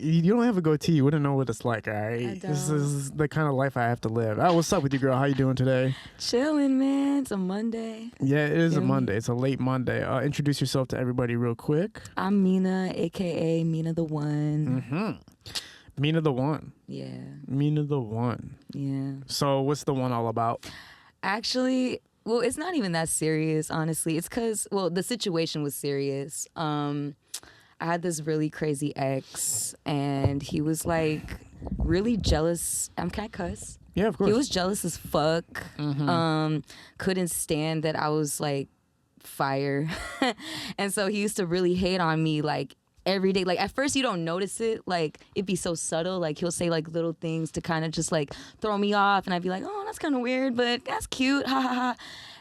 You don't have a goatee. You wouldn't know what it's like, all right? This is the kind of life I have to live. What's up with you, girl? How you doing today? Chilling, man. It's a Monday. Yeah, it is a Monday. It's a late Monday. Introduce yourself to everybody real quick. I'm MYNA, a.k.a. MYNA the One. Mm-hmm. MYNA the One. Yeah. MYNA the One. Yeah. So what's the one all about? Actually, well, it's not even that serious, honestly. It's because, well, the situation was serious. I had this really crazy ex, and he was like really jealous. Can I cuss? Yeah, of course. He was jealous as fuck. Mm-hmm. Couldn't stand that I was like fire. And so he used to really hate on me like every day. Like at first you don't notice it. Like it'd be so subtle. Like he'll say like little things to kind of just like throw me off. And I'd be like, oh, that's kind of weird, but that's cute. Ha ha ha.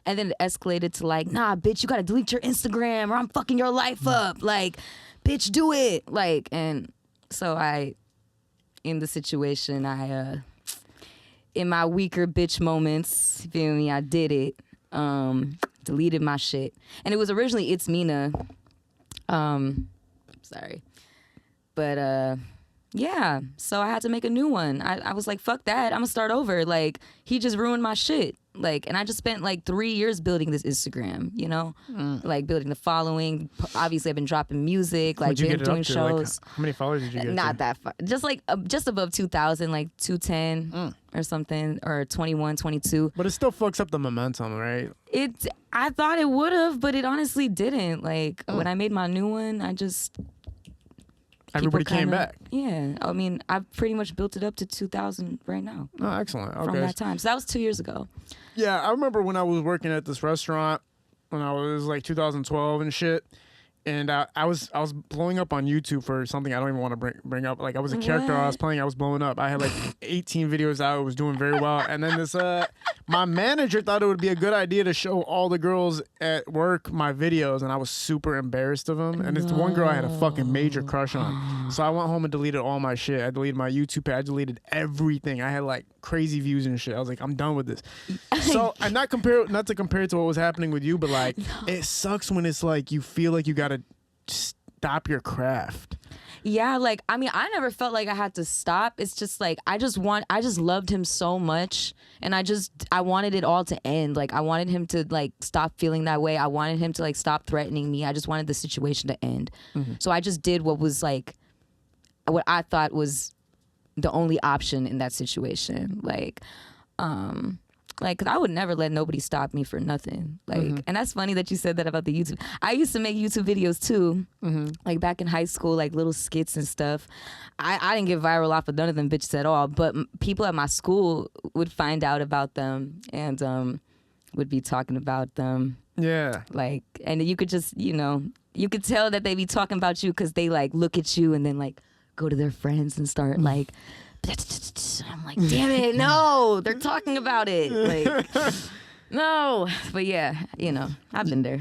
And then it escalated to like, nah, bitch, you got to delete your Instagram or I'm fucking your life up. Like, bitch, do it. Like, and so in the situation, in my weaker bitch moments, you feel me, I did it. Deleted my shit. And it was originally It's MYNA. Sorry. But, yeah, so I had to make a new one. I was like, fuck that. I'm gonna start over. Like, he just ruined my shit. Like, and I just spent like 3 years building this Instagram, you know? Like building the following. Obviously, I've been dropping music, like been doing shows. Like, how many followers did you get? Not that far. Just like, just above 2,000, like 210 or something, or 21, 22. But it still fucks up the momentum, right? I thought it would have, but it honestly didn't. Like, when I made my new one, Everybody came back. Yeah. I mean, I've pretty much built it up to 2,000 right now. Oh, excellent. Okay. From that time. So that was 2 years ago. Yeah, I remember when I was working at this restaurant when I was like 2012 and shit. And I was blowing up on YouTube for something I don't even want to bring up. Like I was a character I was playing. I was blowing up. I had like 18 videos out. It was doing very well. And then this my manager thought it would be a good idea to show all the girls at work my videos, and I was super embarrassed of them. And it's the one girl I had a fucking major crush on. So I went home and deleted all my shit. I deleted my YouTube page. I deleted everything. I had like crazy views and shit. I was like, I'm done with this. So and not to compare it to what was happening with you, but like it sucks when it's like you feel like you gotta stop your craft. Yeah, like I mean, I never felt like I had to stop. It's just like I just loved him so much, and I wanted it all to end. Like I wanted him to like stop feeling that way. I wanted him to like stop threatening me. I just wanted the situation to end. So I just did what was like what I thought was the only option in that situation. Like, cause I would never let nobody stop me for nothing. Like, and that's funny that you said that about the YouTube. I used to make YouTube videos too, like back in high school, like little skits and stuff. I didn't get viral off of none of them bitches at all, but people at my school would find out about them and would be talking about them. Yeah. Like, and you could just, you could tell that they be talking about you because they like look at you and then like go to their friends and start like, I'm like, damn it, no, they're talking about it. Like, no. But yeah, I've been there.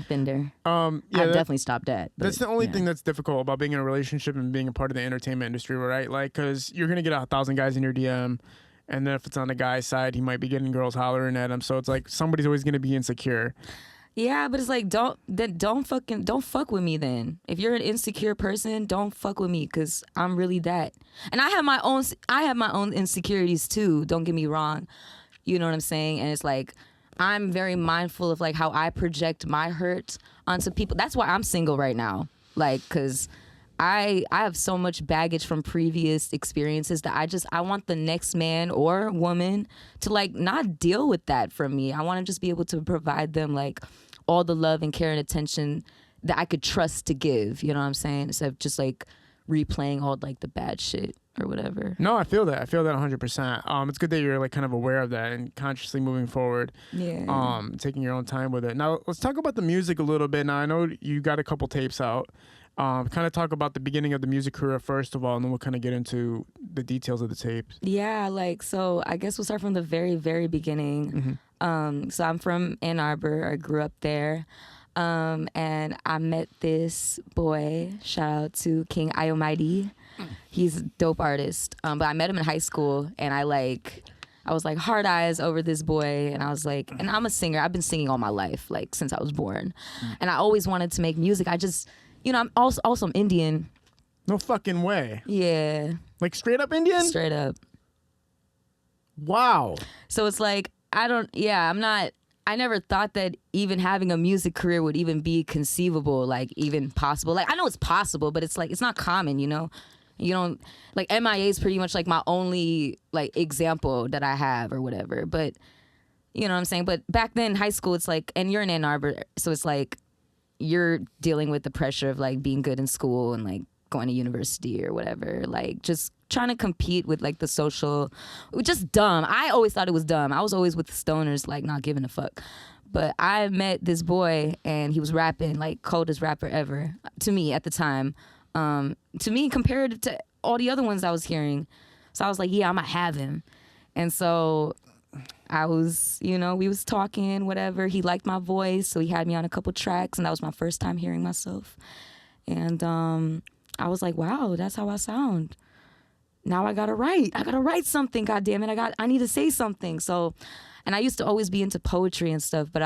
I've definitely stopped that. But, that's the only thing that's difficult about being in a relationship and being a part of the entertainment industry, right? Like, because you're going to get 1,000 guys in your DM, and then if it's on the guy's side, he might be getting girls hollering at him. So it's like somebody's always going to be insecure. Yeah, but it's like don't fuck with me then. If you're an insecure person, don't fuck with me because I'm really that. And I have my own insecurities too. Don't get me wrong. You know what I'm saying? And it's like I'm very mindful of like how I project my hurt onto people. That's why I'm single right now. Like, cause I have so much baggage from previous experiences that I want the next man or woman to like not deal with that from me. I want to just be able to provide them like all the love and care and attention that I could trust to give, you know what I'm saying? Instead of just like replaying all like the bad shit or whatever. No, I feel that 100%. It's good that you're like kind of aware of that and consciously moving forward. Yeah. Taking your own time with it. Now let's talk about the music a little bit. Now I know you got a couple tapes out. Kind of talk about the beginning of the music career first of all, and then we'll kind of get into the details of the tapes. Yeah, like, so I guess we'll start from the very, very beginning. So I'm from Ann Arbor. I grew up there. And I met this boy, shout out to King Ayomide. He's a dope artist. But I met him in high school, and I was like hard eyes over this boy, and I was like, and I'm a singer. I've been singing all my life, like since I was born. And I always wanted to make music. I just... I'm also I'm Indian, No fucking way. Yeah. Like straight up Indian? Straight up. Wow. So it's like, I never thought that even having a music career would even be conceivable, like even possible. Like I know it's possible, but it's like, it's not common, you know? You don't, like MIA is pretty much like my only like example that I have or whatever. But you know what I'm saying? But back then, high school, it's like, and you're in Ann Arbor, so it's like you're dealing with the pressure of like being good in school and like going to university or whatever, like just trying to compete with like the social, just dumb. I always thought it was dumb. I was always with the stoners, like not giving a fuck. But I met this boy and he was rapping, like coldest rapper ever to me at the time. To me, compared to all the other ones I was hearing. So I was like, yeah, I'm gonna have him. And so I was, you know, we was talking, whatever. He liked my voice, so he had me on a couple tracks, and that was my first time hearing myself. And I was like, wow, that's how I sound. Now I gotta write. I gotta write something, goddammit. I need to say something. So, and I used to always be into poetry and stuff, but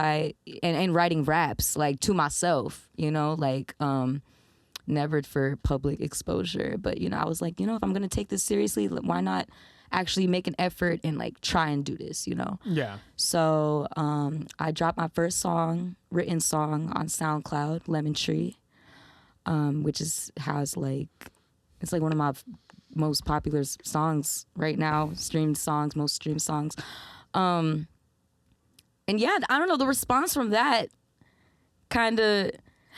and writing raps, like to myself, you know, like never for public exposure. But, you know, I was like, you know, if I'm gonna take this seriously, why not actually make an effort and like try and do this, you know? Yeah. So I dropped my first written song on SoundCloud, Lemon Tree. Which has like, it's like one of my most popular songs right now, most streamed songs. And yeah, I don't know, the response from that kind of,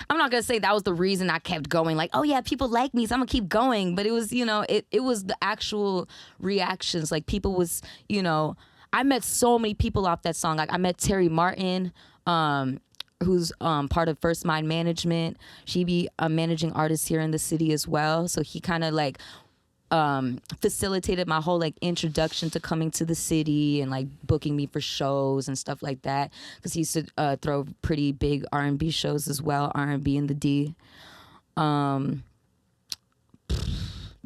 I'm not gonna say that was the reason I kept going, like, oh yeah, people like me, so I'm gonna keep going. But it was, you know, it was the actual reactions. Like people was, you know, I met so many people off that song. Like I met Terry Martin, who's part of First Mind Management. She be a managing artist here in the city as well. So he kind of like facilitated my whole like introduction to coming to the city and like booking me for shows and stuff like that. Because he used to throw pretty big R&B shows as well, R&B in the D.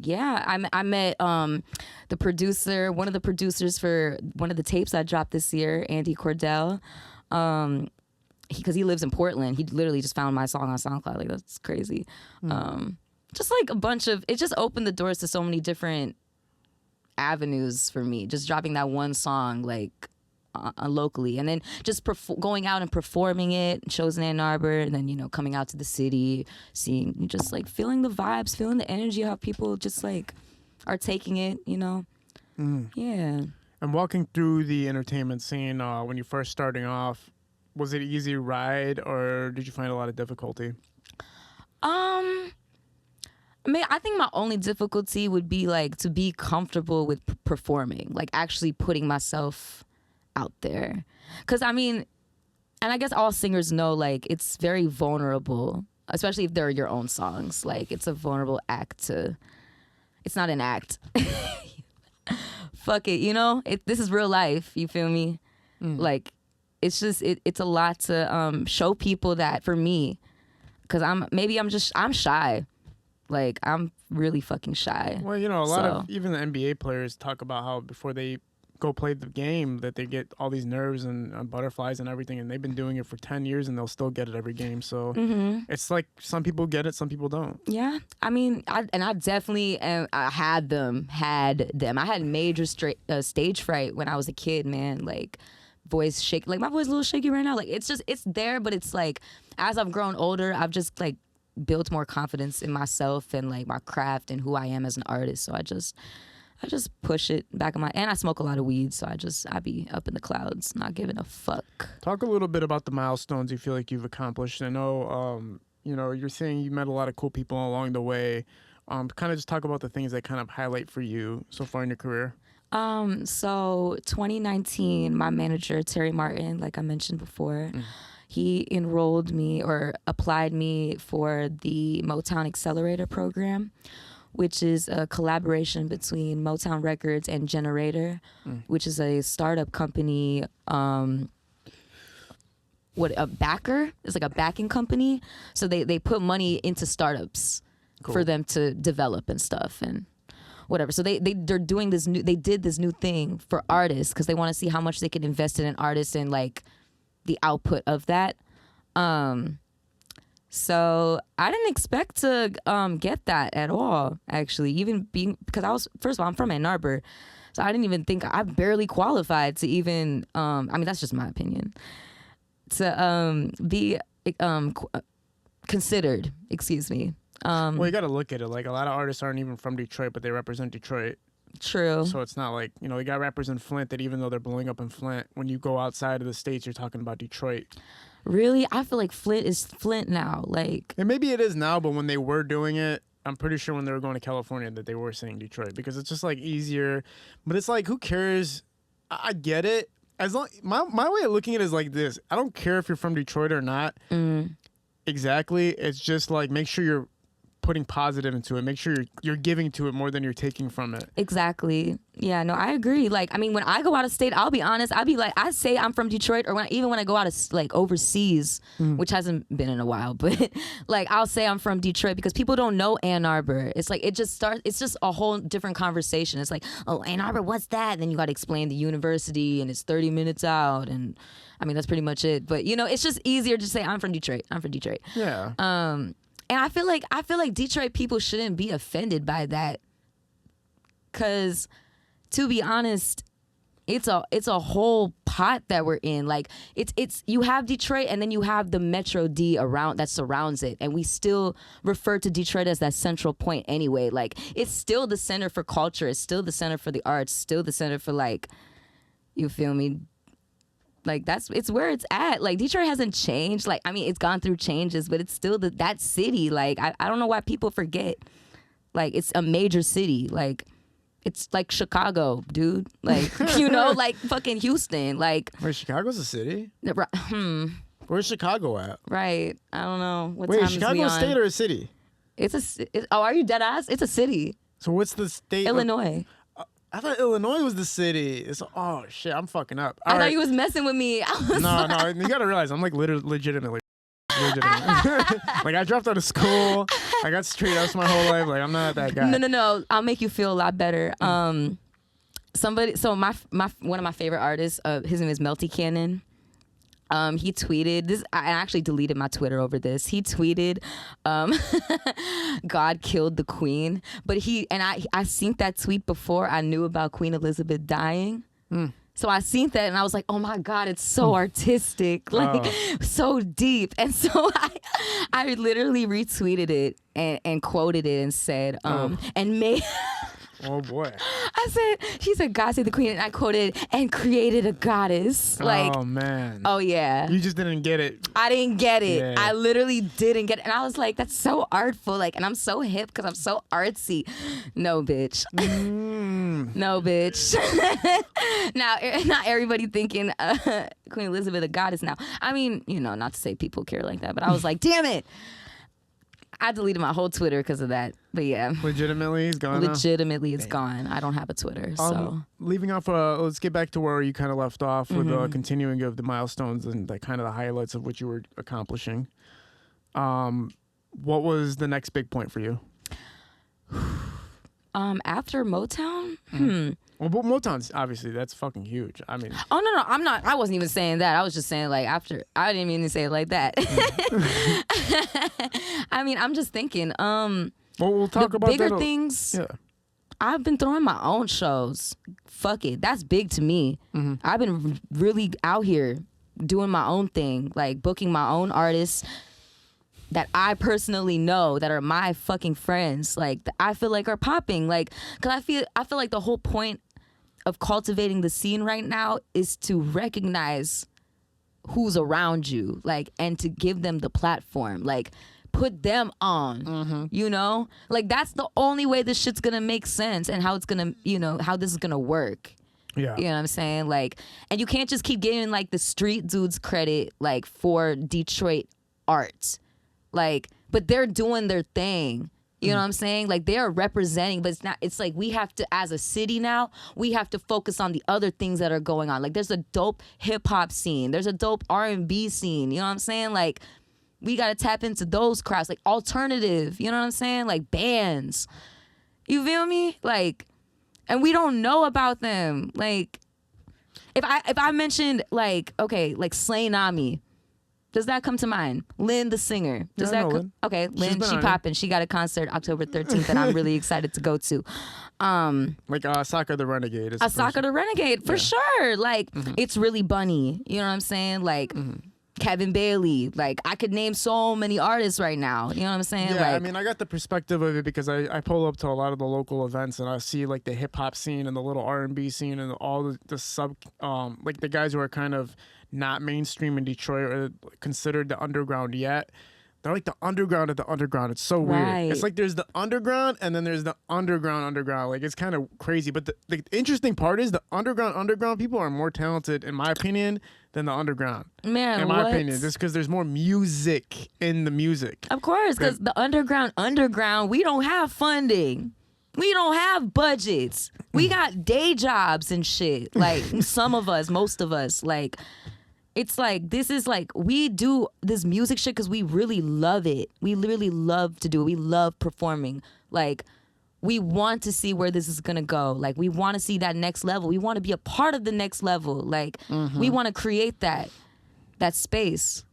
Yeah, I met the producer, one of the producers for one of the tapes I dropped this year, Andy Cordell. Because he lives in Portland. He literally just found my song on SoundCloud. Like, that's crazy. Just like a bunch of, it just opened the doors to so many different avenues for me. Just dropping that one song, like, locally. And then just going out and performing it, shows in Ann Arbor, and then, you know, coming out to the city, seeing, just like feeling the vibes, feeling the energy, how people just like are taking it, you know? Yeah. And walking through the entertainment scene when you first starting off, was it an easy ride or did you find a lot of difficulty? I think my only difficulty would be like to be comfortable with performing, like actually putting myself out there. Cause I mean, and I guess all singers know, like it's very vulnerable, especially if they're your own songs. Like it's a vulnerable act it's not an act. Fuck it, you know? This is real life, you feel me? Like, it's just, it's a lot to show people that for me, because I'm shy. Like, I'm really fucking shy. Well, you know, a lot of even the NBA players talk about how before they go play the game that they get all these nerves and butterflies and everything, and they've been doing it for 10 years and they'll still get it every game. So it's like some people get it, some people don't. Yeah. I mean, I definitely had them. I had major stage fright when I was a kid, man. Like, voice shake, like my voice is a little shaky right now. Like it's there, but it's like as I've grown older, I've just like built more confidence in myself and like my craft and who I am as an artist. So I just push it back in and I smoke a lot of weed, so I be up in the clouds, not giving a fuck. Talk a little bit about the milestones you feel like you've accomplished. I know, you know, you're saying you met a lot of cool people along the way. Kind of just talk about the things that kind of highlight for you so far in your career. So 2019, my manager, Terry Martin, like I mentioned before, he enrolled me or applied me for the Motown Accelerator program, which is a collaboration between Motown Records and Generator, which is a startup company. A backer? It's like a backing company. So they put money into startups for them to develop and stuff and whatever. So they're doing they did this new thing for artists because they want to see how much they can invest in an artist and like the output of that. So I didn't expect to get that at all, actually. Even being, because first of all, I'm from Ann Arbor. So I didn't even think, I barely qualified to even, I mean, that's just my opinion, to be considered, excuse me. Well, you got to look at it. Like, a lot of artists aren't even from Detroit, but they represent Detroit. True. So it's not like, you got rappers in Flint that even though they're blowing up in Flint, when you go outside of the States, you're talking about Detroit. Really? I feel like Flint is Flint now. Like, and maybe it is now, but when they were doing it, I'm pretty sure when they were going to California that they were saying Detroit because it's just like easier. But it's like, who cares? I get it. As long my way of looking at it is like this. I don't care if you're from Detroit or not. Exactly. It's just like, make sure you're putting positive into it. Make sure you're giving to it more than you're taking from it. Exactly. Yeah, no, I agree. Like, I mean, when I go out of state, I'll be honest, I'll be like, I say I'm from Detroit, or even when I go out of, like, overseas, which hasn't been in a while, but like, I'll say I'm from Detroit because people don't know Ann Arbor. It's like, it's just a whole different conversation. It's like, oh, Ann Arbor, what's that? And then you got to explain the university and it's 30 minutes out. And I mean, that's pretty much it. But, it's just easier to say I'm from Detroit. I'm from Detroit. Yeah. And I feel like Detroit people shouldn't be offended by that, cause to be honest, it's a whole pot that we're in. Like it's you have Detroit and then you have the Metro D around that surrounds it, and we still refer to Detroit as that central point anyway. Like it's still the center for culture, it's still the center for the arts, still the center for, like, you feel me? Like it's where it's at. Like Detroit hasn't changed. Like, I mean, it's gone through changes, but it's still that city. Like I don't know why people forget. Like it's a major city. Like it's like Chicago, dude. Like like fucking Houston. Like, wait, Chicago's a city? Where's Chicago at? Right. I don't know. What wait, time Chicago is a state or a city? Are you dead ass? It's a city. So what's the state? Illinois. I thought Illinois was the city. Oh shit, I'm fucking up. I thought you was messing with me. No, you gotta realize I'm like legitimately. Like I dropped out of school. I got straight F's my whole life. Like I'm not that guy. No. I'll make you feel a lot better. One of my favorite artists, his name is Melty Cannon. He tweeted this. I actually deleted my Twitter over this. He tweeted, "God killed the Queen," but I seen that tweet before I knew about Queen Elizabeth dying. So I seen that and I was like, "Oh my God, it's so artistic, like so deep." And so I literally retweeted it and quoted it and said, "And made." Oh boy. She said, "God save the Queen," and I quoted, "and created a goddess." Like, oh man. Oh yeah. You just didn't get it. I didn't get it. Yeah. I literally didn't get it. And I was like, that's so artful. Like, and I'm so hip because I'm so artsy. No, bitch. No, bitch. Now, not everybody thinking Queen Elizabeth a goddess now. I mean, not to say people care like that, but I was like, damn it. I deleted my whole Twitter because of that. But yeah. Legitimately, it's gone. Legitimately, it's gone. I don't have a Twitter. So leaving off, let's get back to where you kind of left off with continuing of the milestones and the kind of the highlights of what you were accomplishing. What was the next big point for you? After Motown? Well, but Motown's obviously that's fucking huge. I mean, oh no, I'm not. I wasn't even saying that. I was just saying like after. I didn't even say it like that. I mean, I'm just thinking. Well, we'll talk about bigger things. Yeah. I've been throwing my own shows. Fuck it, that's big to me. I've been really out here doing my own thing, like booking my own artists that I personally know that are my fucking friends, like that I feel like are popping, like because I feel like the whole point of cultivating the scene right now is to recognize who's around you, like, and to give them the platform, like put them on, like that's the only way this shit's gonna make sense and how it's gonna, how this is gonna work. Yeah. You know what I'm saying? Like, and you can't just keep giving like the street dudes credit like for Detroit art. Like, but they're doing their thing. You know what I'm saying? Like, they're representing, but it's like we have to, as a city now, we have to focus on the other things that are going on. Like, there's a dope hip hop scene. There's a dope R&B scene. You know what I'm saying? Like, we got to tap into those crowds, like alternative, you know what I'm saying? Like bands. You feel me? Like, and we don't know about them. Like, if I mentioned like, okay, like Slay Nami, Does that come to mind? Lynn, the singer. Does Yeah, I that know Lynn. Okay, Lynn, been she on it. popping. She got a concert October 13th that I'm really excited to go to. Like Saka the Renegade. Is Asaka the Renegade, for sure. Like, it's really bunny. You know what I'm saying? Like, Kevin Bailey. Like, I could name so many artists right now. You know what I'm saying? Yeah, like, I mean, I got the perspective of it because I pull up to a lot of the local events and I see like the hip hop scene and the little R&B scene and all the sub like the guys who are kind of not mainstream in Detroit or considered the underground yet. They're like the underground of the underground. It's so weird. Right. It's like there's the underground and then there's the underground. Like it's kind of crazy. But the interesting part is the underground people are more talented, in my opinion, than the underground. man, In my what? opinion, just because there's more music in the music. Of course, because the underground, we don't have funding. We don't have budgets. We got day jobs and shit. Like, some of us, most of us, like, it's like, this is like, we do this music shit because we really love it. We literally love to do it. We love performing. Like, we want to see where this is going to go. Like, we want to see that next level. We want to be a part of the next level. Like, we want to create that space.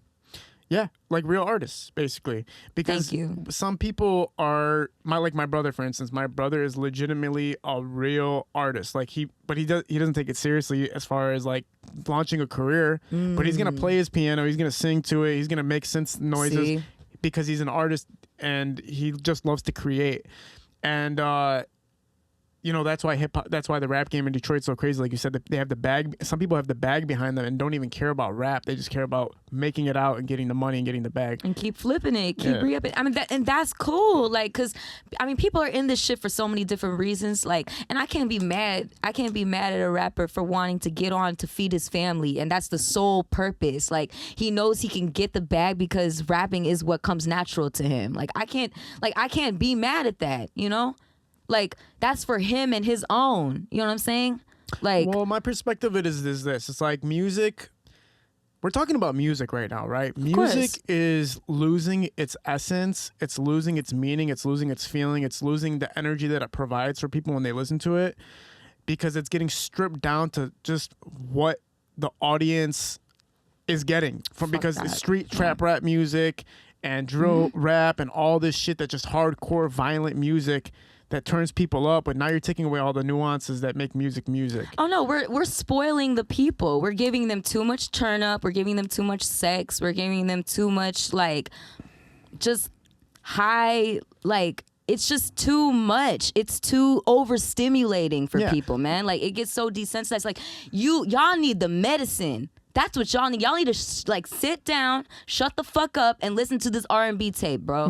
Yeah, like real artists, basically. Because Thank you. some people are my brother, for instance. My brother is legitimately a real artist. Like he doesn't take it seriously as far as like launching a career. But he's gonna play his piano. He's gonna sing to it. He's gonna make synth noises See? because he's an artist and he just loves to create. And you know, that's why hip hop, that's why the rap game in Detroit's so crazy. Like you said, they have the bag. Some people have the bag behind them and don't even care about rap. They just care about making it out and getting the money and getting the bag. And keep flipping it, keep Yeah. re-upping. I mean, and that's cool. Like, cause I mean, people are in this shit for so many different reasons. Like, and I can't be mad at a rapper for wanting to get on to feed his family, and that's the sole purpose. Like, he knows he can get the bag because rapping is what comes natural to him. Like, I can't be mad at that. You know, like, that's for him and his own. You know what I'm saying? Like, Well, my perspective of it is this. It's like music. We're talking about music right now, right? Music is losing its essence. It's losing its meaning. It's losing its feeling. It's losing the energy that it provides for people when they listen to it because it's getting stripped down to just what the audience is getting from because that. it's street trap rap music and drill rap and all this shit that just hardcore violent music that turns people up, but now you're taking away all the nuances that make music. oh no, we're spoiling the people. We're giving them too much turn up. We're giving them too much sex. We're giving them too much, like, just high, like, it's just too much. It's too overstimulating for people, man. Like, it gets so desensitized. Like, y'all need the medicine. That's what y'all need. Y'all need to like sit down, shut the fuck up, and listen to this R&B tape, bro,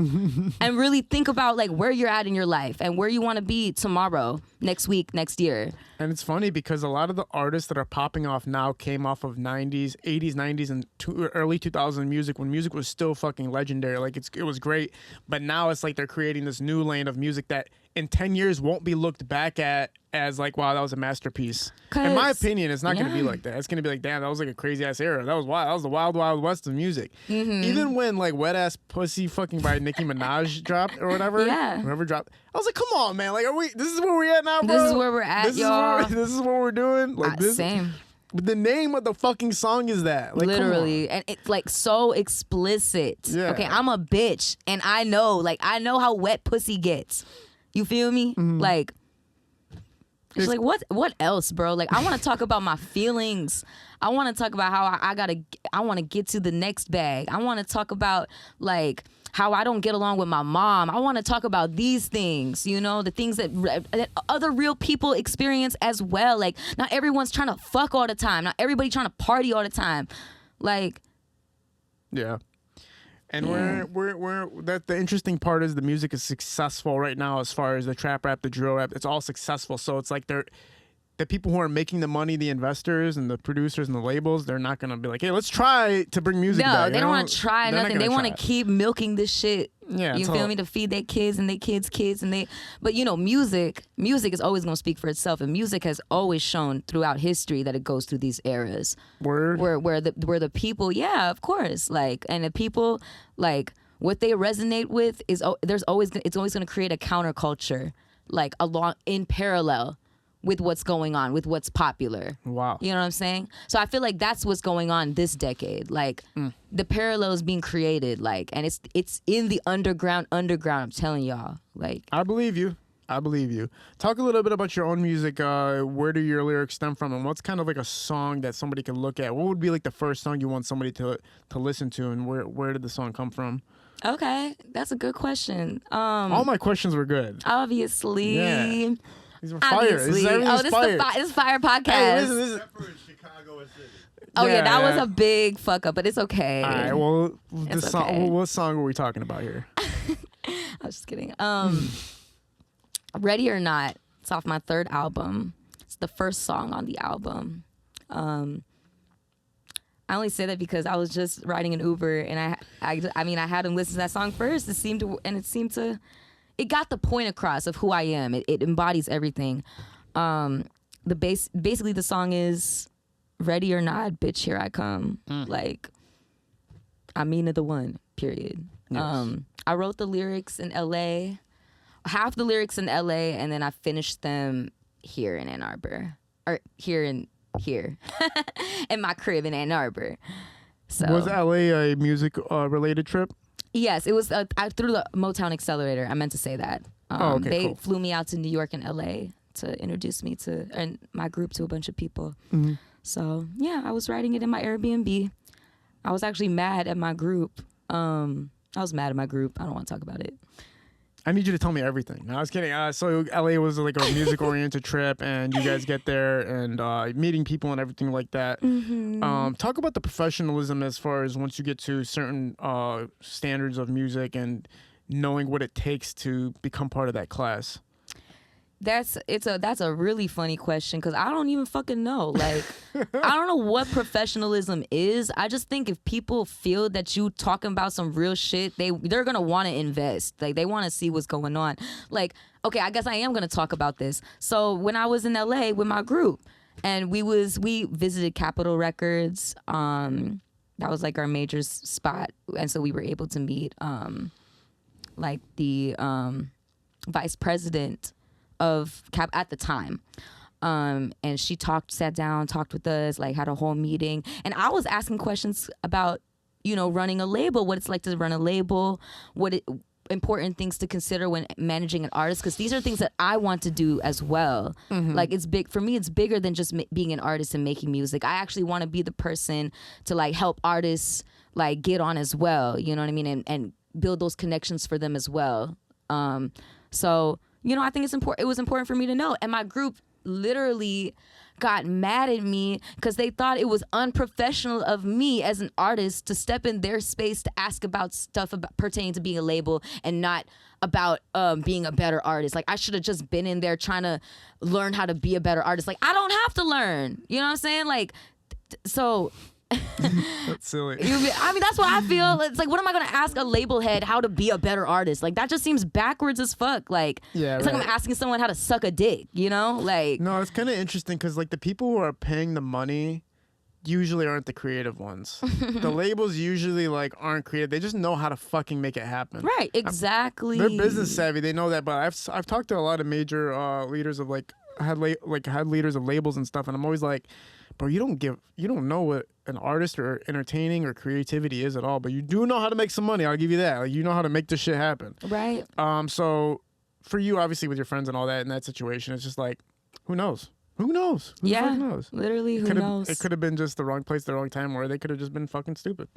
and really think about like where you're at in your life and where you want to be tomorrow, next week, next year. And it's funny because a lot of the artists that are popping off now came off of 90s, 80s, 90s, and early 2000 music when music was still fucking legendary. Like it was great, but now it's like they're creating this new lane of music that in 10 years won't be looked back at as like, wow, that was a masterpiece. In my opinion, it's not going to be like that. It's going to be like, damn, that was like a crazy ass era. That was wild. That was the wild, wild west of music. Even when like Wet Ass Pussy fucking by Nicki Minaj dropped or whatever, whoever dropped, I was like, come on, man. Like, this is where we at now, bro? This is where we're at, y'all. This is what we're doing. Like this. Same. The name of the fucking song is that. Like, literally, and it's like so explicit. Yeah. Okay, I'm a bitch, and I know how wet pussy gets. You feel me? Like, it's like what else, bro? Like, I want to talk about my feelings. I want to talk about how I want to get to the next bag. I want to talk about like how I don't get along with my mom. I want to talk about these things, you know, the things that other real people experience as well. Like, not everyone's trying to fuck all the time. Not everybody trying to party all the time. Like, yeah. And we're that the interesting part is the music is successful right now as far as the trap rap, the drill rap. It's all successful. So it's like the people who are making the money, the investors and the producers and the labels, they're not gonna be like, hey, let's try to bring music back. No, they don't want to try nothing. They want to keep milking this shit. Yeah, you feel me? To feed their kids and their kids' kids but you know, music is always gonna speak for itself, and music has always shown throughout history that it goes through these eras. Word. Where the people, yeah, of course, like, and the people, like, what they resonate with is it's always gonna create a counterculture, like along in parallel with what's going on, with what's popular. Wow. You know what I'm saying? So I feel like that's what's going on this decade. Like the parallels being created, like, and it's in the underground. I'm telling y'all, like. I believe you. Talk a little bit about your own music. Where do your lyrics stem from, and what's kind of like a song that somebody can look at? What would be like the first song you want somebody to listen to, and where did the song come from? Okay, that's a good question. All my questions were good. Obviously. Yeah. These were fire. Obviously. This is fire podcast. Hey, listen. Oh yeah, that was a big fuck up, but it's okay. All right. Well, okay. What song are we talking about here? I was just kidding. Ready or Not. It's off my 3rd album. It's the first song on the album. I only say that because I was just riding an Uber and I mean I had him listen to that song first. It got the point across of who I am. It embodies everything. Basically the song is ready or not, bitch, here I come. Like I'm MYNA the one, period. Yes. I wrote the lyrics in LA. Half the lyrics in LA, and then I finished them here in Ann Arbor. Or here in my crib in Ann Arbor. So Was LA a music related trip? Yes, it was through the Motown Accelerator. I meant to say that. Okay, they cool. flew me out to New York and LA to introduce me and my group to a bunch of people. Mm-hmm. So yeah, I was writing it in my Airbnb. I was actually mad at my group. I was mad at my group. I don't want to talk about it. I need you to tell me everything. No, I was kidding. So LA was like a music-oriented trip, and you guys get there and meeting people and everything like that. Mm-hmm. Talk about the professionalism as far as once you get to certain standards of music and knowing what it takes to become part of that class. That's a really funny question because I don't even fucking know. Like, I don't know what professionalism is. I just think if people feel that you talking about some real shit, they're gonna want to invest. Like, they want to see what's going on. Like, okay, I guess I am gonna talk about this. So when I was in LA with my group, and we visited Capitol Records. That was like our major spot, and so we were able to meet like the vice president of Cap at the time. And she sat down, talked with us, like had a whole meeting. And I was asking questions about, running a label, what it's like to run a label, important things to consider when managing an artist, because these are things that I want to do as well. Mm-hmm. Like, it's big for me. It's bigger than just being an artist and making music. I actually want to be the person to like help artists like get on as well. You know what I mean? And build those connections for them as well. So I think it was important for me to know. And my group literally got mad at me because they thought it was unprofessional of me as an artist to step in their space to ask about stuff pertaining to being a label and not about being a better artist. Like, I should have just been in there trying to learn how to be a better artist. Like, I don't have to learn. You know what I'm saying? Like, so... That's silly. I mean, that's what I feel. It's like, what am I going to ask a label head how to be a better artist? Like, that just seems backwards as fuck. Like, yeah, it's right. like I'm asking someone how to suck a dick, Like, no, it's kind of interesting because like the people who are paying the money usually aren't the creative ones. The labels usually like aren't creative. They just know how to fucking make it happen. Right, exactly. They're business savvy. They know that. But I've talked to a lot of major leaders of like head leaders of labels and stuff, and I'm always like, bro, you don't know what an artist or entertaining or creativity is at all, but you do know how to make some money. I'll give you that. Like, you know how to make this shit happen. Right. So for you, obviously, with your friends and all that in that situation, it's just like, who knows? Who knows? Who yeah. knows? Literally, who knows? It could have been just the wrong place, the wrong time, or they could have just been fucking stupid.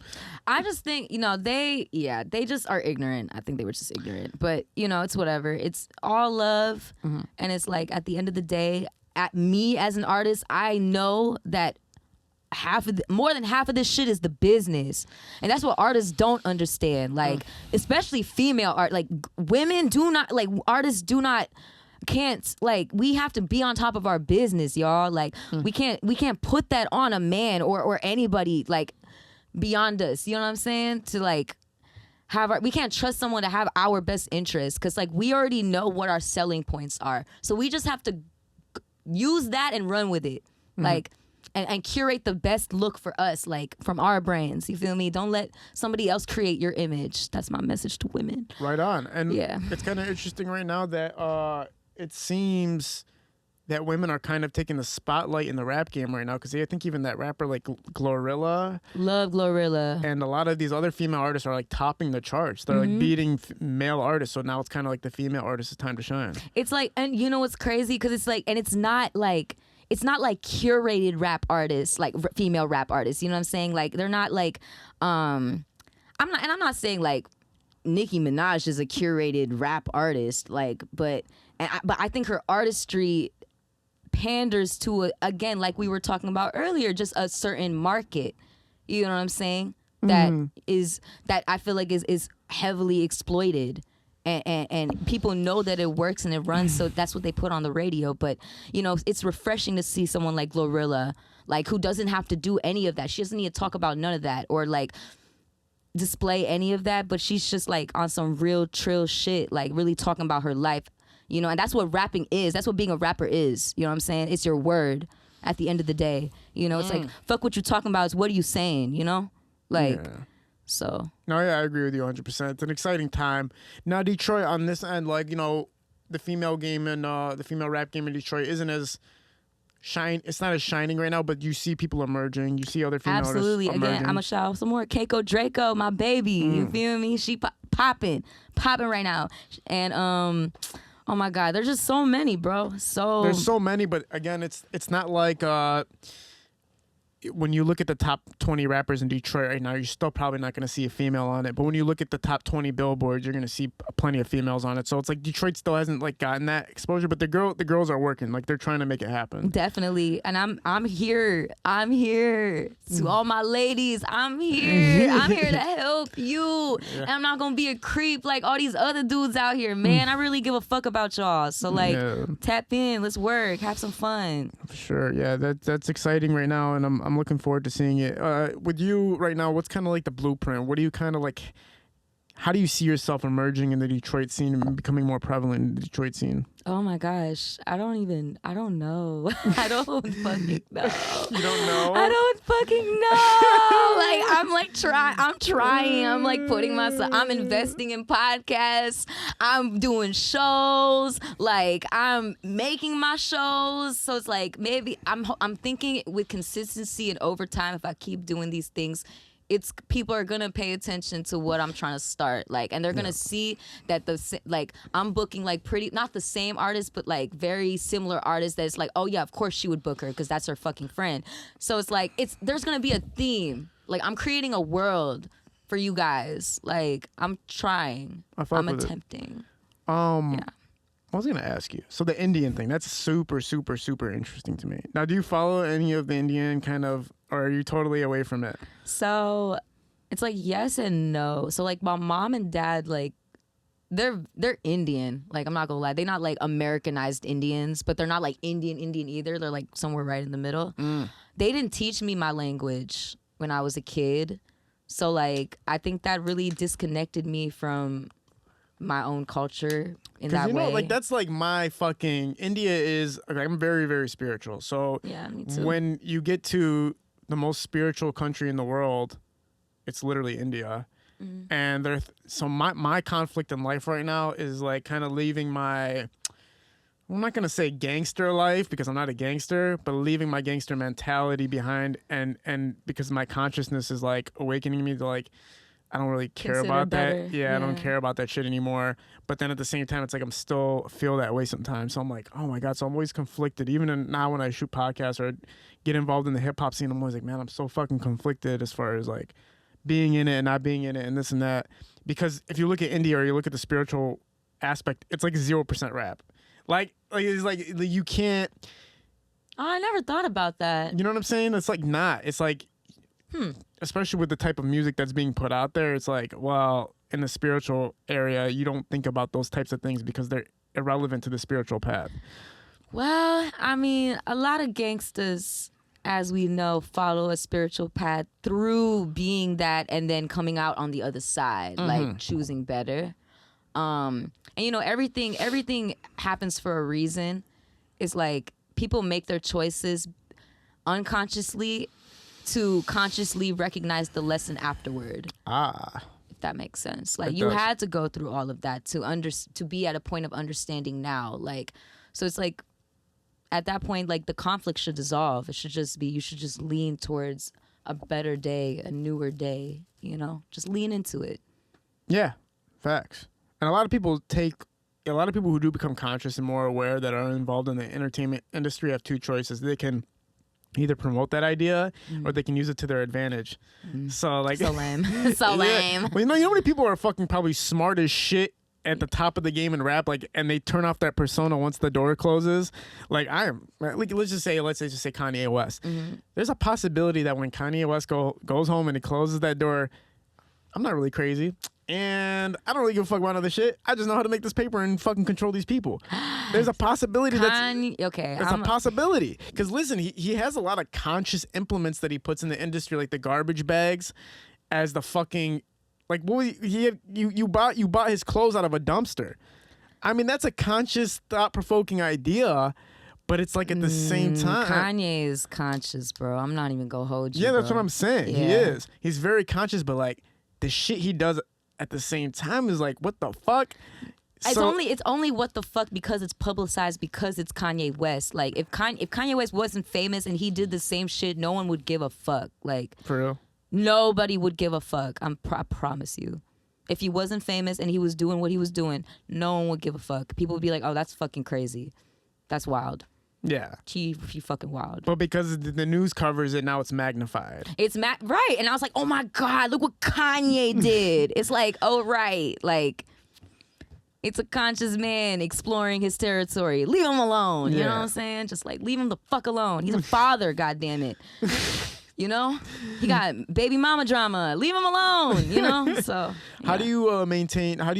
I just think, they just are ignorant. I think they were just ignorant. But, it's whatever. It's all love. Mm-hmm. And it's like, at the end of the day, at me as an artist, I know that more than half of this shit is the business, and that's what artists don't understand. Like, especially female art, like women do not, like artists do not, can't, like, we have to be on top of our business, y'all. Like, we can't put that on a man or anybody like beyond us. You know what I'm saying? To like we can't trust someone to have our best interests because like we already know what our selling points are, so we just have to use that and run with it. Like. And curate the best look for us, like from our brands. You feel me? Don't let somebody else create your image. That's my message to women. Right on. And yeah, it's kind of interesting right now that it seems that women are kind of taking the spotlight in the rap game right now, because I think even that rapper like Glorilla, Love Glorilla. and a lot of these other female artists are like topping the charts. They're like beating male artists. So now it's kind of like the female artist's time to shine. It's like, and you know what's crazy? Because it's like, and it's not like curated rap artists, like female rap artists. You know what I'm saying? Like they're not like, I'm not saying like Nicki Minaj is a curated rap artist, like, but I think her artistry panders to again, like we were talking about earlier, just a certain market. You know what I'm saying? That I feel like is heavily exploited. And people know that it works and it runs, so that's what they put on the radio. But, you know, it's refreshing to see someone like Glorilla, like, who doesn't have to do any of that. She doesn't need to talk about none of that or, like, display any of that. But she's just, like, on some real trill shit, like, really talking about her life, you know. And that's what rapping is. That's what being a rapper is. You know what I'm saying? It's your word at the end of the day. You know, it's like, fuck what you're talking about. It's what are you saying, you know? Like... Yeah. So no, yeah, I agree with you 100%. It's an exciting time. Now, Detroit on this end, like, you know, the female game and the female rap game in Detroit isn't as it's not as shining right now, but you see people emerging. You see other female absolutely. artists emerging. Again, I'm gonna shout out some more. Keiko Draco, my baby. You feel me? She popping right now. And oh my God, there's just so many, bro. So there's so many, but again, it's not like when you look at the top 20 rappers in Detroit right now, you're still probably not going to see a female on it. But when you look at the top 20 billboards, you're going to see plenty of females on it. So it's like Detroit still hasn't like gotten that exposure, but the girls are working. Like they're trying to make it happen. Definitely. And I'm here. To all my ladies, I'm here. I'm here to help you. Yeah. And I'm not going to be a creep like all these other dudes out here, man. I really give a fuck about y'all. So like tap in, let's work, have some fun. For sure. Yeah, that's exciting right now, and I'm looking forward to seeing it. With you right now, what's kind of like the blueprint? What do you kind of like, how do you see yourself emerging in the Detroit scene and becoming more prevalent in the Detroit scene? Oh my gosh. I don't know. I don't fucking know. You don't know? I don't fucking know. Like, I'm trying. I'm like putting myself, I'm investing in podcasts. I'm doing shows. Like, I'm making my shows. So it's like, maybe I'm thinking with consistency and over time, if I keep doing these things, people are gonna pay attention to what I'm trying to start, like, and they're gonna see that I'm booking like not the same artist, but like very similar artists. That it's like, oh yeah, of course she would book her because that's her fucking friend. So it's like there's gonna be a theme. Like I'm creating a world for you guys. Like I'm trying. I'm attempting. Yeah. I was gonna ask you. So the Indian thing, that's super, super, super interesting to me. Now, do you follow any of the Indian kind of, or are you totally away from it? So it's like yes and no. So like my mom and dad, like they're Indian. Like I'm not gonna lie, they're not like Americanized Indians, but they're not like Indian either. They're like somewhere right in the middle. They didn't teach me my language when I was a kid. So like I think that really disconnected me from my own culture in that way. Like that's like my fucking India is. Okay, I'm very, very spiritual. So yeah, me too. When you get to the most spiritual country in the world, it's literally India. And so my conflict in life right now is like kind of leaving my, I'm not gonna say gangster life because I'm not a gangster, but leaving my gangster mentality behind, and because my consciousness is like awakening me to like, I don't really care about that. Yeah, I don't care about that shit anymore. But then at the same time, it's like I'm still feel that way sometimes. So I'm like, oh my God. So I'm always conflicted. Even now when I shoot podcasts or get involved in the hip hop scene, I'm always like, man, I'm so fucking conflicted as far as like being in it and not being in it and this and that. Because if you look at India or you look at the spiritual aspect, it's like 0% rap. Like it's like you can't. Oh, I never thought about that. You know what I'm saying? It's like not. It's like. Especially with the type of music that's being put out there, it's like, well, in the spiritual area, you don't think about those types of things because they're irrelevant to the spiritual path. Well, I mean, a lot of gangsters, as we know, follow a spiritual path through being that and then coming out on the other side, like choosing better. And you know, everything happens for a reason. It's like people make their choices unconsciously to consciously recognize the lesson afterward. If that makes sense. Like you had to go through all of that to be at a point of understanding now. Like, so it's like, at that point, like the conflict should dissolve. It should just be, you should just lean towards a better day, a newer day, you know, just lean into it. Yeah, facts. And a lot of people who do become conscious and more aware that are involved in the entertainment industry have two choices. They can either promote that idea or they can use it to their advantage. So like, so lame. So lame. Well, you know how many people are fucking probably smart as shit at the top of the game in rap, like, and they turn off that persona once the door closes. Like, let's just say Kanye West. There's a possibility that when Kanye West goes home and he closes that door, I'm not really crazy, and I don't really give a fuck about other shit. I just know how to make this paper and fucking control these people. There's a possibility There's a possibility. Because listen, he has a lot of conscious implements that he puts in the industry, like the garbage bags, as the fucking, like, what you bought his clothes out of a dumpster. I mean, that's a conscious, thought-provoking idea, but it's like at the same time, Kanye is conscious, bro. I'm not even gonna hold you. Yeah, that's bro. what I'm saying. Yeah. He is. He's very conscious, but like the shit he does at the same time is like, what the fuck? It's only what the fuck because it's publicized, because it's Kanye West. Like if Kanye West wasn't famous and he did the same shit, no one would give a fuck. Like, for real, nobody would give a fuck. I promise you. If he wasn't famous and he was doing what he was doing, no one would give a fuck. People would be like, oh, that's fucking crazy. That's wild. Yeah. He fucking wild. But because the news covers it, now it's magnified. It's right. And I was like, oh my God, look what Kanye did. It's like, oh, right. Like, it's a conscious man exploring his territory. Leave him alone. You know what I'm saying? Just like, leave him the fuck alone. He's a father, goddammit. You know? He got baby mama drama. Leave him alone, you know? So, yeah. How do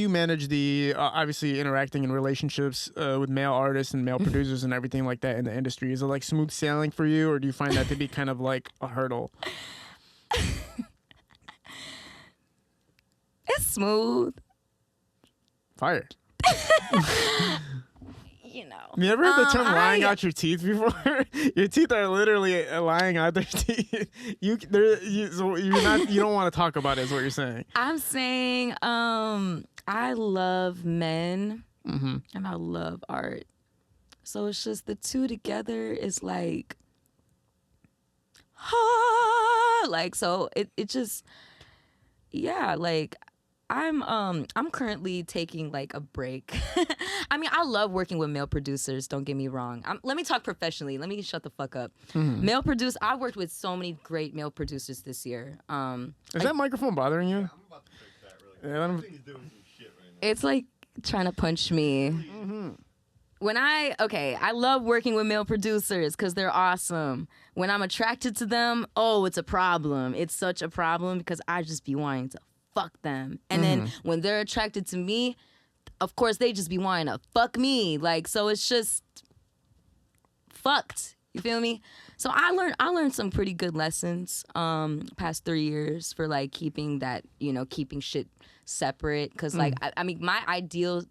you manage the, obviously interacting in relationships with male artists and male producers and everything like that in the industry? Is it like smooth sailing for you, or do you find that to be kind of like a hurdle? It's smooth. Fire. You know. You ever heard the term lying out your teeth before? Your teeth are literally lying out their teeth. You don't want to talk about it, is what you're saying. I'm saying I love men and I love art. So it's just the two together is like, like, so it just, yeah, like, I'm currently taking like a break. I mean, I love working with male producers. Don't get me wrong. Let me talk professionally. Let me shut the fuck up. Male producers. I worked with so many great male producers this year. Is that microphone bothering you? I'm about to fix that really quick. I think he's doing some shit right now. It's like trying to punch me. I love working with male producers because they're awesome. When I'm attracted to them, oh, it's a problem. It's such a problem because I just be wanting to fuck them. And then when they're attracted to me, of course they just be wanting to fuck me. Like, so it's just fucked. You feel me? So I learned some pretty good lessons past 3 years for like keeping shit separate. Cause like I mean my ideal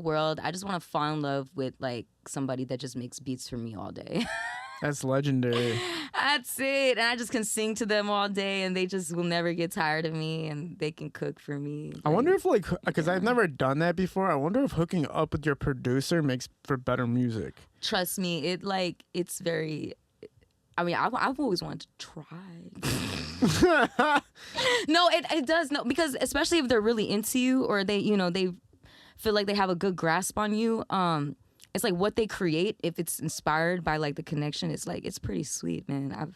world, I just want to fall in love with like somebody that just makes beats for me all day. That's legendary. That's it. And I just can sing to them all day and they just will never get tired of me and they can cook for me. I wonder if like, because I've never done that before, I wonder if hooking up with your producer makes for better music. Trust me, it's very, I mean, I've always wanted to try. No, it does. No, because especially if they're really into you or they feel like they have a good grasp on you, it's like what they create, if it's inspired by like the connection, it's like, it's pretty sweet, man.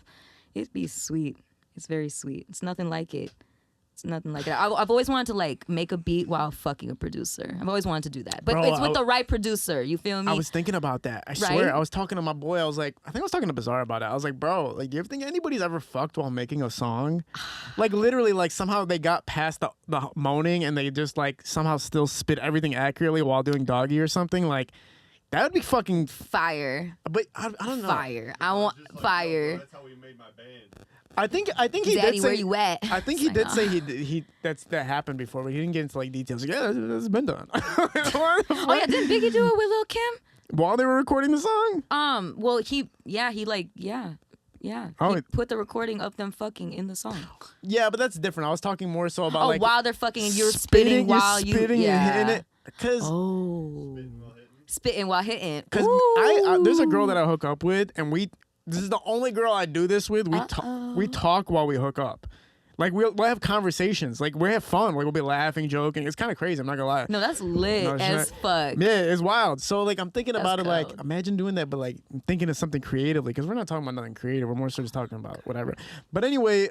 It'd be sweet. It's very sweet. It's nothing like it. It's nothing like it. I've always wanted to like make a beat while fucking a producer. I've always wanted to do that. But it's with the right producer. You feel me? I was thinking about that. I swear. I was talking to my boy. I was like, I think I was talking to Bizarre about it. I was like, bro, like, do you ever think anybody's ever fucked while making a song? Like, literally, like, somehow they got past the moaning and they just, like, somehow still spit everything accurately while doing Doggy or something. Like, that would be fucking fire. But I don't know. Fire. I want fire. That's how we made my band. I think he Daddy, did say. where you at? I think he did say he that happened before, but he didn't get into like details. Like, yeah, that's been done. Oh yeah, didn't Biggie do it with Lil' Kim while they were recording the song? Well, he put the recording of them fucking in the song. Yeah, but that's different. I was talking more so about like while they're fucking and you're spitting while you're spitting and hitting it. Cause spitting while hitting. Because there's a girl that I hook up with, and this is the only girl I do this with. We talk while we hook up. Like we'll have conversations. Like we have fun. Like we'll be laughing, joking. It's kind of crazy. I'm not gonna lie. No, that's lit as fuck. Yeah, it's wild. So like I'm thinking about it. Like imagine doing that, but like I'm thinking of something creatively because we're not talking about nothing creative. We're more so just talking about whatever. But anyway,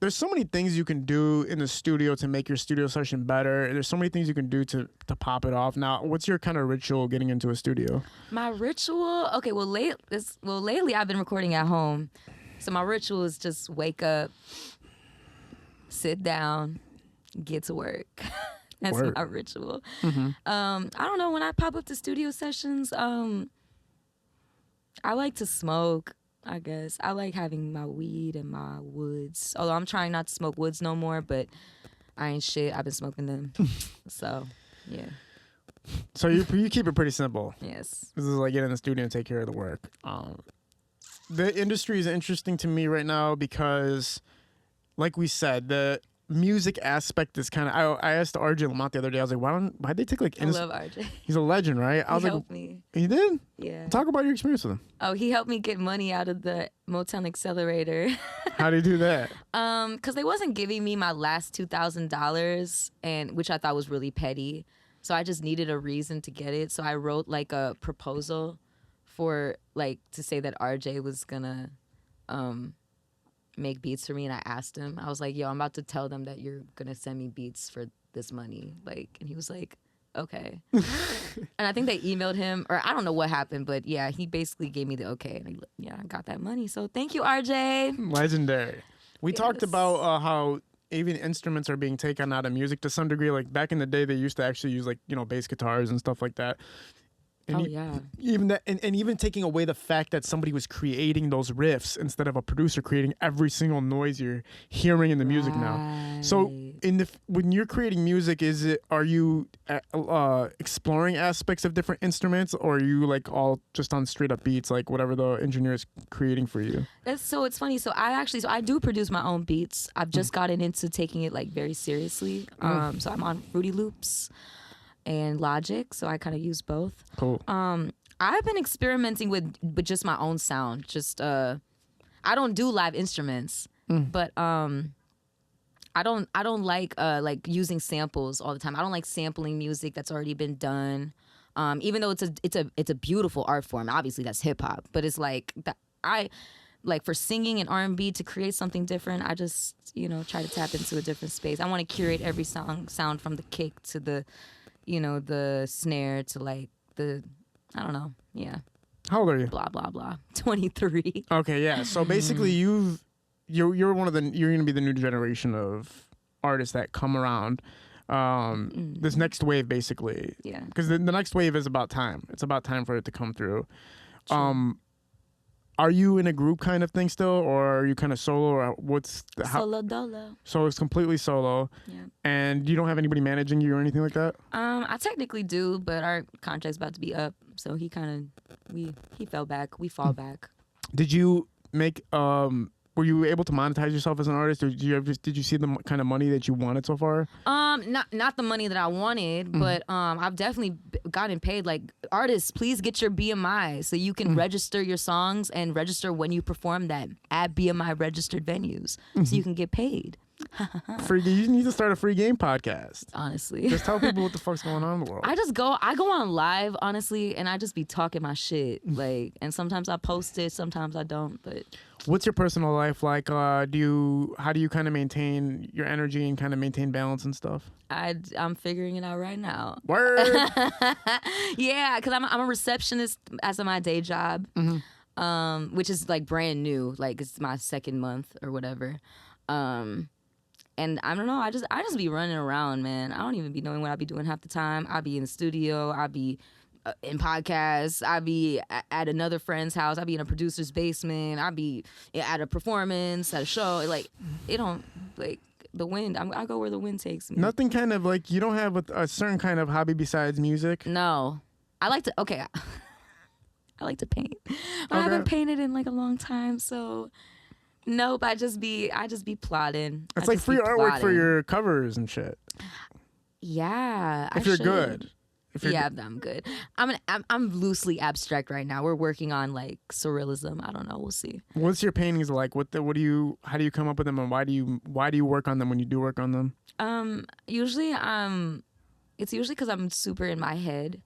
there's so many things you can do in the studio to make your studio session better. There's so many things you can do to pop it off. Now, what's your kind of ritual getting into a studio? My ritual? Okay, lately I've been recording at home. So my ritual is just wake up, sit down, get to work. That's my ritual. Mm-hmm. I don't know, when I pop up to studio sessions, I like to smoke, I guess. I like having my weed and my woods. Although I'm trying not to smoke woods no more, but I ain't shit. I've been smoking them. So, yeah. So you keep it pretty simple. Yes. This is like get in the studio and take care of the work. The industry is interesting to me right now because, like we said, the music aspect is kind of. I asked RJ Lamont the other day. I was like, why'd they take like? I love RJ. He's a legend, right? He helped me. He did? Yeah. Talk about your experience with him. Oh, he helped me get money out of the Motown Accelerator. How did he do that? Because they wasn't giving me my last $2,000, and which I thought was really petty. So I just needed a reason to get it. So I wrote like a proposal for like to say that RJ was gonna make beats for me, and I asked him. I was like, "Yo, I'm about to tell them that you're gonna send me beats for this money." Like, and he was like, "Okay." And I think they emailed him, or I don't know what happened, but yeah, he basically gave me the okay, and I got that money. So thank you, RJ. Legendary. We talked about how even instruments are being taken out of music to some degree. Like back in the day, they used to actually use like bass guitars and stuff like that. And even that, and even taking away the fact that somebody was creating those riffs instead of a producer creating every single noise you're hearing in the music now. So when you're creating music, are you exploring aspects of different instruments, or are you like all just on straight up beats, like whatever the engineer is creating for you? It's funny. So I do produce my own beats. I've just gotten into taking it like very seriously. So I'm on Fruity Loops and Logic, so I kind of use both. Cool. I've been experimenting with just my own sound. Just I don't do live instruments, but I don't like using samples all the time. I don't like sampling music that's already been done. Even though it's a beautiful art form. Obviously that's hip hop, but it's like for singing and R&B to create something different, I just try to tap into a different space. I want to curate every sound from the kick to the the snare to like the, I don't know. Yeah. How old are you? Blah, blah, blah. 23. Okay, yeah. So basically you're gonna be the new generation of artists that come around. This next wave basically. Yeah. Because the next wave is about time. It's about time for it to come through. True. Are you in a group kind of thing still, or are you kind of solo, or Solo dolo. So it's completely solo. Yeah. And you don't have anybody managing you or anything like that? I technically do, but our contract's about to be up, so he fell back. We fall back. Did you make were you able to monetize yourself as an artist, or did you see the kind of money that you wanted so far? Not the money that I wanted, but I've definitely gotten paid. Like, artists, please get your BMI so you can register your songs and register when you perform them at BMI registered venues, so you can get paid. You need to start a free game podcast. Honestly, just tell people what the fuck's going on in the world. I go on live, honestly, and I just be talking my shit. Like, and sometimes I post it, sometimes I don't. But what's your personal life like? How do you kind of maintain your energy and kind of maintain balance and stuff? I'm figuring it out right now. Word. Yeah, because I'm a receptionist as of my day job, which is like brand new. Like, it's my second month or whatever. And I don't know, I just be running around, man. I don't even be knowing what I be doing half the time. I be in the studio, I be in podcasts, I be at another friend's house, I be in a producer's basement, I be at a performance, at a show. Like, it don't, like, the wind, I go where the wind takes me. Nothing kind of like, you don't have a certain kind of hobby besides music? No. I like to paint. But I haven't painted in like a long time, so... Nope, I just be plotting. It's like free artwork for your covers and shit. Yeah, if you're good. Yeah, I'm good. I'm loosely abstract right now. We're working on like surrealism. I don't know. We'll see. What's your paintings like? How do you come up with them, and why do you work on them when you do work on them? Usually it's usually because I'm super in my head.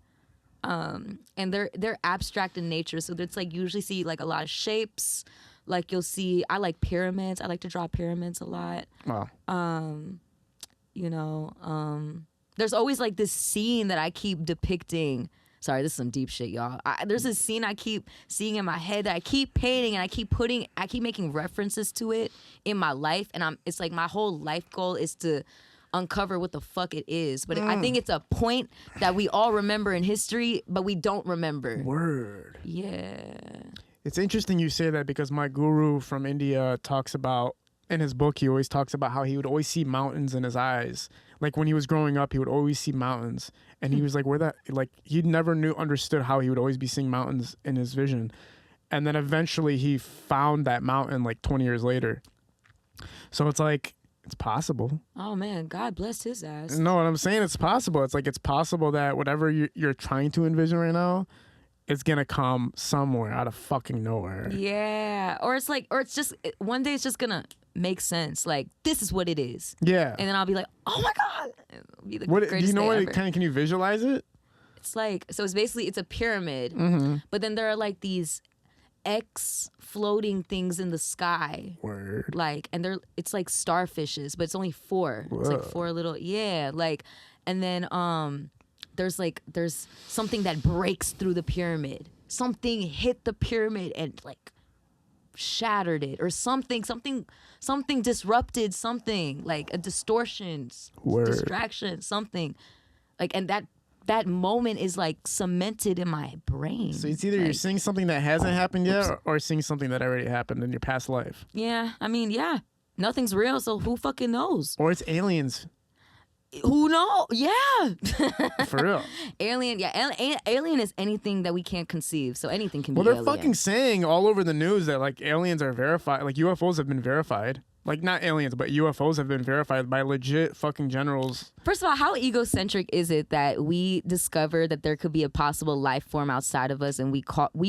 And they're abstract in nature, so it's like usually see like a lot of shapes. Like you'll see, I like pyramids. I like to draw pyramids a lot. Wow. There's always like this scene that I keep depicting. Sorry, this is some deep shit, y'all. There's this scene I keep seeing in my head that I keep painting, and I keep making references to it in my life, and it's like my whole life goal is to uncover what the fuck it is. But I think it's a point that we all remember in history, but we don't remember. Word. Yeah. It's interesting you say that, because my guru from India talks about, in his book, he always talks about how he would always see mountains in his eyes. Like when he was growing up, he would always see mountains. And he was like, he never understood how he would always be seeing mountains in his vision. And then eventually he found that mountain like 20 years later. So it's like, it's possible. Oh man, God bless his ass. No, what I'm saying, it's possible. It's like, it's possible that whatever you're trying to envision right now, it's gonna come somewhere out of fucking nowhere. Yeah. Or it's just, one day it's just gonna make sense. Like, this is what it is. Yeah. And then I'll be like, oh my God. It'll be the do greatest you know day what ever. can you visualize it? It's like, so it's basically, it's a pyramid, but then there are like these X floating things in the sky. Word. Like, and it's like starfishes, but it's only 4. Whoa. It's like 4 little, yeah. Like, and then there's something that breaks through the pyramid. Something hit the pyramid and like shattered it, or something disrupted something, like a distortion, distraction, something. Like, and that moment is like cemented in my brain. So it's either you're seeing something that hasn't happened yet, or seeing something that already happened in your past life. Yeah, I mean, yeah. Nothing's real, so who fucking knows? Or it's aliens. Who knows? Yeah. For real. Alien, yeah. Alien is anything that we can't conceive, so anything can be Well, they're alien. fucking saying all over the news that like aliens are verified, like UFOs have been verified. Like, not aliens, but UFOs have been verified by legit fucking generals. First of all, how egocentric is it that we discover that there could be a possible life form outside of us, and we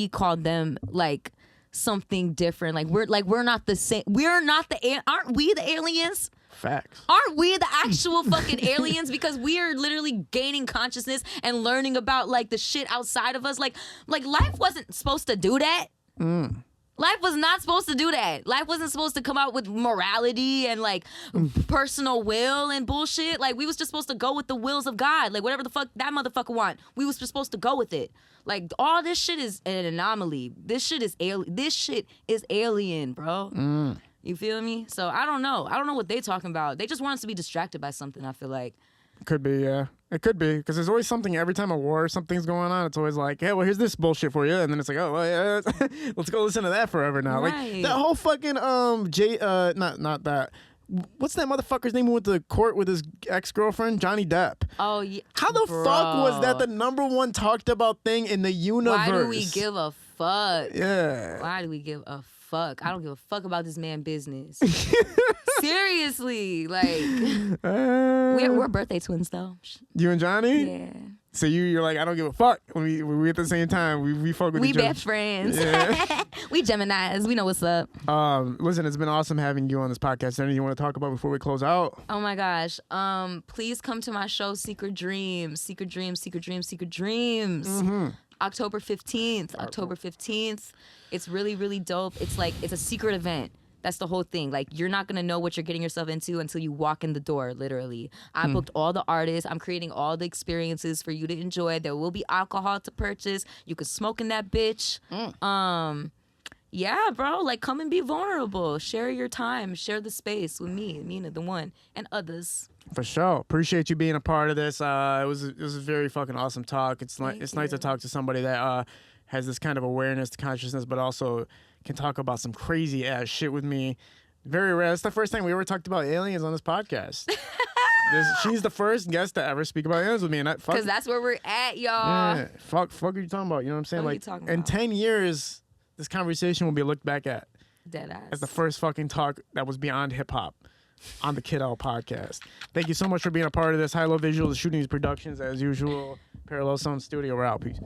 call them like something different? Like we're not the same. Aren't we the aliens? Facts. Aren't we the actual fucking aliens? Because we are literally gaining consciousness and learning about like the shit outside of us. Like life wasn't supposed to do that. Life was not supposed to do that. Life wasn't supposed to come out with morality and like personal will and bullshit. Like, we was just supposed to go with the wills of God. Like, whatever the fuck that motherfucker want, we was just supposed to go with it. Like, all this shit is an anomaly. This shit is alien, bro. You feel me? So I don't know. I don't know what they talking about. They just want us to be distracted by something, I feel like. Could be, yeah. It could be, because there's always something, every time a war or something's going on, it's always like, hey, well, here's this bullshit for you, and then it's like, oh, well, yeah, let's go listen to that forever now. Right. Like, that whole fucking, not that, what's that motherfucker's name who went to court with his ex-girlfriend? Johnny Depp. Oh, yeah. How the fuck was that the number one talked about thing in the universe? Why do we give a fuck? Yeah. Why do we give a fuck? I don't give a fuck about this man's business. Seriously, like we're birthday twins though. You and Johnny? Yeah. So you're like, I don't give a fuck. When we at the same time, we fuck with each other. We best friends. Yeah. We Geminis. We know what's up. Listen, it's been awesome having you on this podcast. Is there anything you want to talk about before we close out? Oh my gosh. Please come to my show, Secret Dreams. Secret Dreams, Secret Dreams, Secret Dreams. October 15th. It's really, really dope. It's a secret event. That's the whole thing. Like, you're not going to know what you're getting yourself into until you walk in the door, literally. I booked all the artists. I'm creating all the experiences for you to enjoy. There will be alcohol to purchase. You can smoke in that bitch. Yeah, bro. Like, come and be vulnerable. Share your time. Share the space with me, MYNA, the one, and others. For sure. Appreciate you being a part of this. It was a very fucking awesome talk. It's nice to talk to somebody that has this kind of awareness to consciousness, but also can talk about some crazy ass shit with me. Very rare. It's the first time we ever talked about aliens on this podcast. She's the first guest to ever speak about aliens with me, and because that's where we're at, y'all. Yeah, fuck are you talking about? You know what I'm saying? What are like, you talking in about? 10 years, this conversation will be looked back at Deadass. as the first fucking talk that was beyond hip hop. on the Kid L podcast. Thank you so much for being a part of this. High Low Visuals, shooting these productions as usual. Parallel Sound Studio, we're out. Peace.